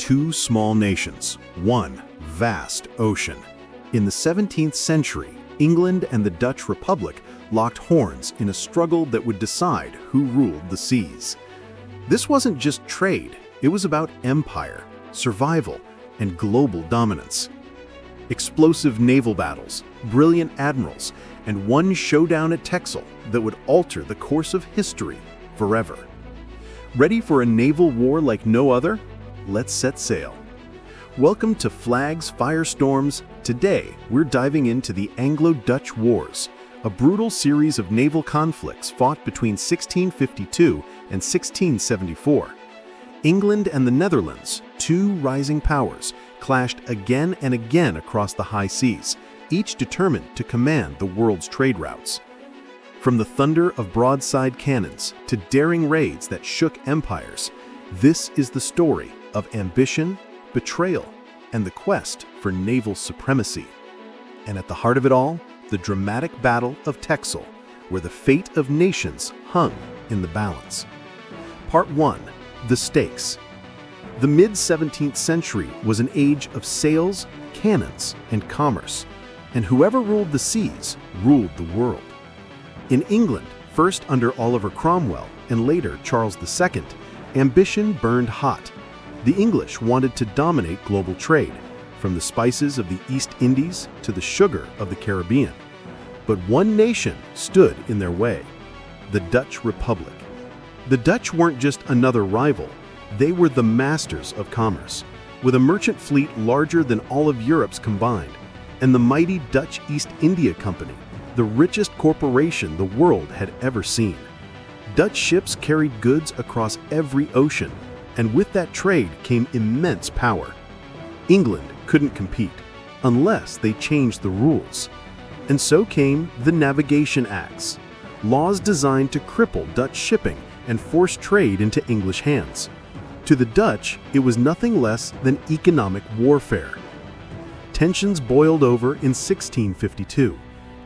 two small nations, one vast ocean. In the 17th century, England and the Dutch Republic locked horns in a struggle that would decide who ruled the seas. This wasn't just trade, it was about empire, survival, and global dominance. Explosive naval battles, brilliant admirals, and one showdown at Texel that would alter the course of history forever. Ready for a naval war like no other? Let's set sail. Welcome to Flags Firestorms. Today, we're diving into the Anglo-Dutch Wars, a brutal series of naval conflicts fought between 1652 and 1674. England and the Netherlands, two rising powers, clashed again and again across the high seas, each determined to command the world's trade routes. From the thunder of broadside cannons to daring raids that shook empires, this is the story of ambition, betrayal, and the quest for naval supremacy. And at the heart of it all, the dramatic Battle of Texel, where the fate of nations hung in the balance. Part 1. The stakes. The mid-17th century was an age of sails, cannons, and commerce, and whoever ruled the seas ruled the world. In England, first under Oliver Cromwell and later Charles II, ambition burned hot. The English wanted to dominate global trade, from the spices of the East Indies to the sugar of the Caribbean. But one nation stood in their way: the Dutch Republic. The Dutch weren't just another rival, they were the masters of commerce, with a merchant fleet larger than all of Europe's combined, and the mighty Dutch East India Company, the richest corporation the world had ever seen. Dutch ships carried goods across every ocean, and with that trade came immense power. England couldn't compete unless they changed the rules. And so came the Navigation Acts, laws designed to cripple Dutch shipping and force trade into English hands. To the Dutch, it was nothing less than economic warfare. Tensions boiled over in 1652.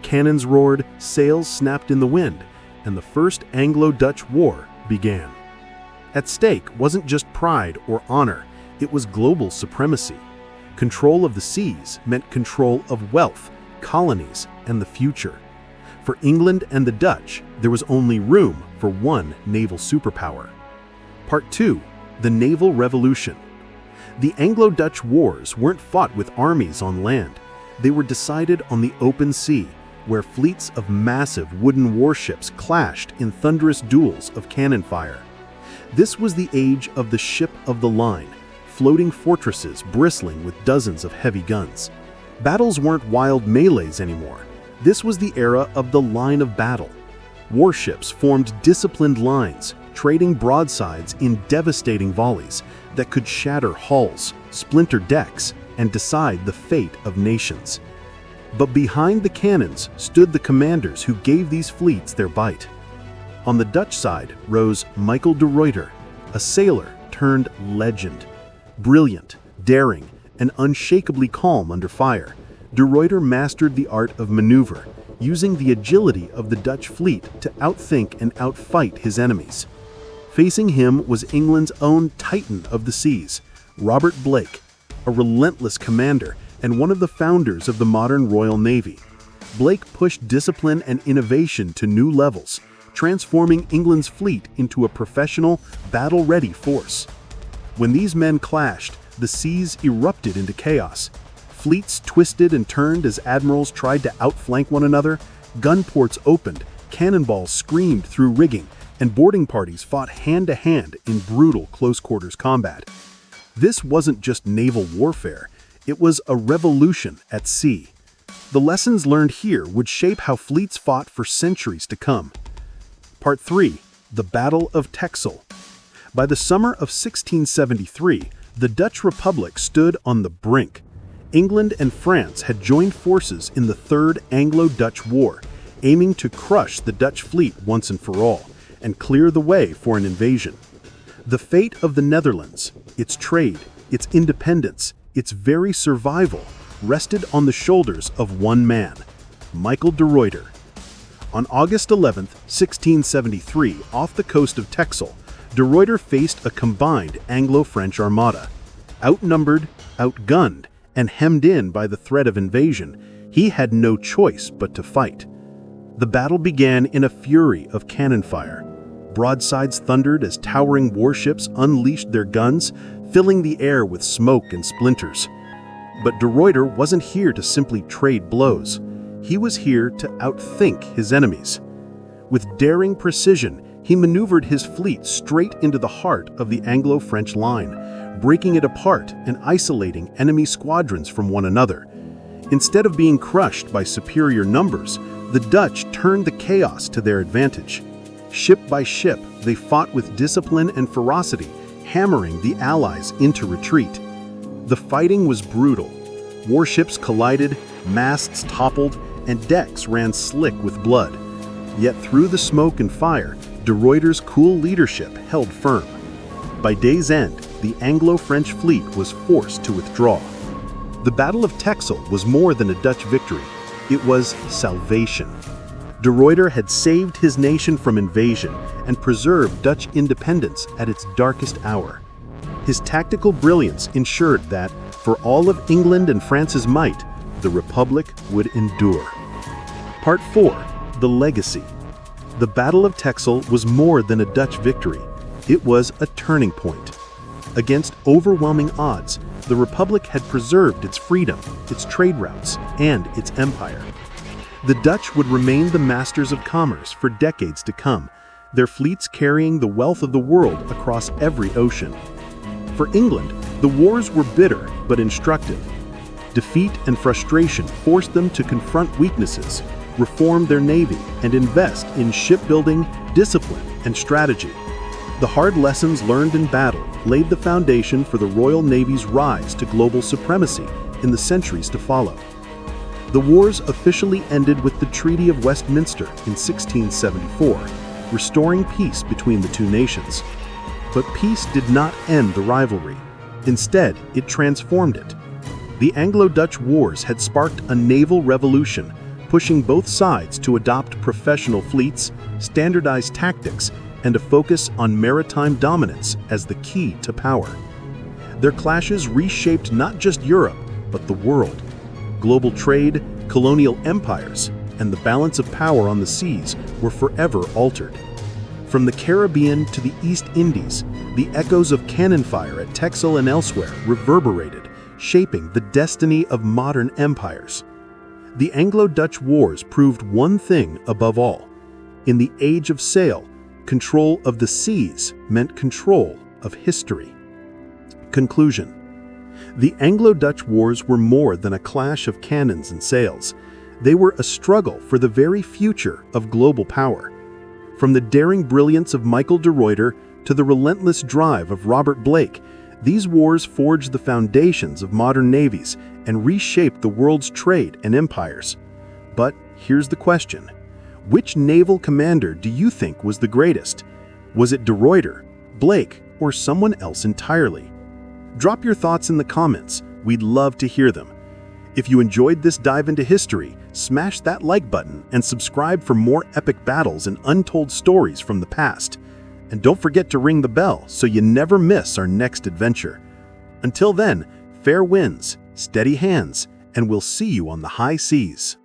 Cannons roared, sails snapped in the wind, and the First Anglo-Dutch War began. At stake wasn't just pride or honor, it was global supremacy. Control of the seas meant control of wealth, colonies, and the future. For England and the Dutch, there was only room for one naval superpower. Part 2. The Naval Revolution. The Anglo-Dutch Wars weren't fought with armies on land. They were decided on the open sea, where fleets of massive wooden warships clashed in thunderous duels of cannon fire. This was the age of the ship of the line, floating fortresses bristling with dozens of heavy guns. Battles weren't wild melees anymore. This was the era of the line of battle. Warships formed disciplined lines, trading broadsides in devastating volleys that could shatter hulls, splinter decks, and decide the fate of nations. But behind the cannons stood the commanders who gave these fleets their bite. On the Dutch side rose Michael de Ruyter, a sailor turned legend. Brilliant, daring, and unshakably calm under fire, de Ruyter mastered the art of maneuver, using the agility of the Dutch fleet to outthink and outfight his enemies. Facing him was England's own Titan of the seas, Robert Blake, a relentless commander and one of the founders of the modern Royal Navy. Blake pushed discipline and innovation to new levels, transforming England's fleet into a professional, battle-ready force. When these men clashed, the seas erupted into chaos. Fleets twisted and turned as admirals tried to outflank one another, gun ports opened, cannonballs screamed through rigging, and boarding parties fought hand-to-hand in brutal close-quarters combat. This wasn't just naval warfare, it was a revolution at sea. The lessons learned here would shape how fleets fought for centuries to come. Part 3. The Battle of Texel. By the summer of 1673, the Dutch Republic stood on the brink. England and France had joined forces in the Third Anglo-Dutch War, aiming to crush the Dutch fleet once and for all, and clear the way for an invasion. The fate of the Netherlands, its trade, its independence, its very survival, rested on the shoulders of one man, Michael de Ruyter. On August 11, 1673, off the coast of Texel, de Ruyter faced a combined Anglo-French armada. Outnumbered, outgunned, and hemmed in by the threat of invasion, he had no choice but to fight. The battle began in a fury of cannon fire. Broadsides thundered as towering warships unleashed their guns, filling the air with smoke and splinters. But de Ruyter wasn't here to simply trade blows. He was here to outthink his enemies. With daring precision, he maneuvered his fleet straight into the heart of the Anglo-French line, breaking it apart and isolating enemy squadrons from one another. Instead of being crushed by superior numbers, the Dutch turned the chaos to their advantage. Ship by ship, they fought with discipline and ferocity, hammering the Allies into retreat. The fighting was brutal. Warships collided, masts toppled, and decks ran slick with blood. Yet through the smoke and fire, de Ruyter's cool leadership held firm. By day's end, the Anglo-French fleet was forced to withdraw. The Battle of Texel was more than a Dutch victory. It was salvation. De Ruyter had saved his nation from invasion and preserved Dutch independence at its darkest hour. His tactical brilliance ensured that, for all of England and France's might, the Republic would endure. Part 4. The Legacy. The Battle of Texel was more than a Dutch victory. It was a turning point. Against overwhelming odds, the Republic had preserved its freedom, its trade routes, and its empire. The Dutch would remain the masters of commerce for decades to come, their fleets carrying the wealth of the world across every ocean. For England, the wars were bitter but instructive. Defeat and frustration forced them to confront weaknesses, reform their navy, and invest in shipbuilding, discipline, and strategy. The hard lessons learned in battle laid the foundation for the Royal Navy's rise to global supremacy in the centuries to follow. The wars officially ended with the Treaty of Westminster in 1674, restoring peace between the two nations. But peace did not end the rivalry. Instead, it transformed it. The Anglo-Dutch Wars had sparked a naval revolution, pushing both sides to adopt professional fleets, standardized tactics, and a focus on maritime dominance as the key to power. Their clashes reshaped not just Europe, but the world. Global trade, colonial empires, and the balance of power on the seas were forever altered. From the Caribbean to the East Indies, the echoes of cannon fire at Texel and elsewhere reverberated, shaping the destiny of modern empires. The Anglo-Dutch Wars proved one thing above all. In the age of sail, control of the seas meant control of history. Conclusion. The Anglo-Dutch Wars were more than a clash of cannons and sails. They were a struggle for the very future of global power. From the daring brilliance of Michael de Ruyter to the relentless drive of Robert Blake, these wars forged the foundations of modern navies and reshaped the world's trade and empires. But here's the question. Which naval commander do you think was the greatest? Was it de Ruyter, Blake, or someone else entirely? Drop your thoughts in the comments. We'd love to hear them. If you enjoyed this dive into history, smash that like button and subscribe for more epic battles and untold stories from the past. And don't forget to ring the bell so you never miss our next adventure. Until then, fair winds, steady hands, and we'll see you on the high seas.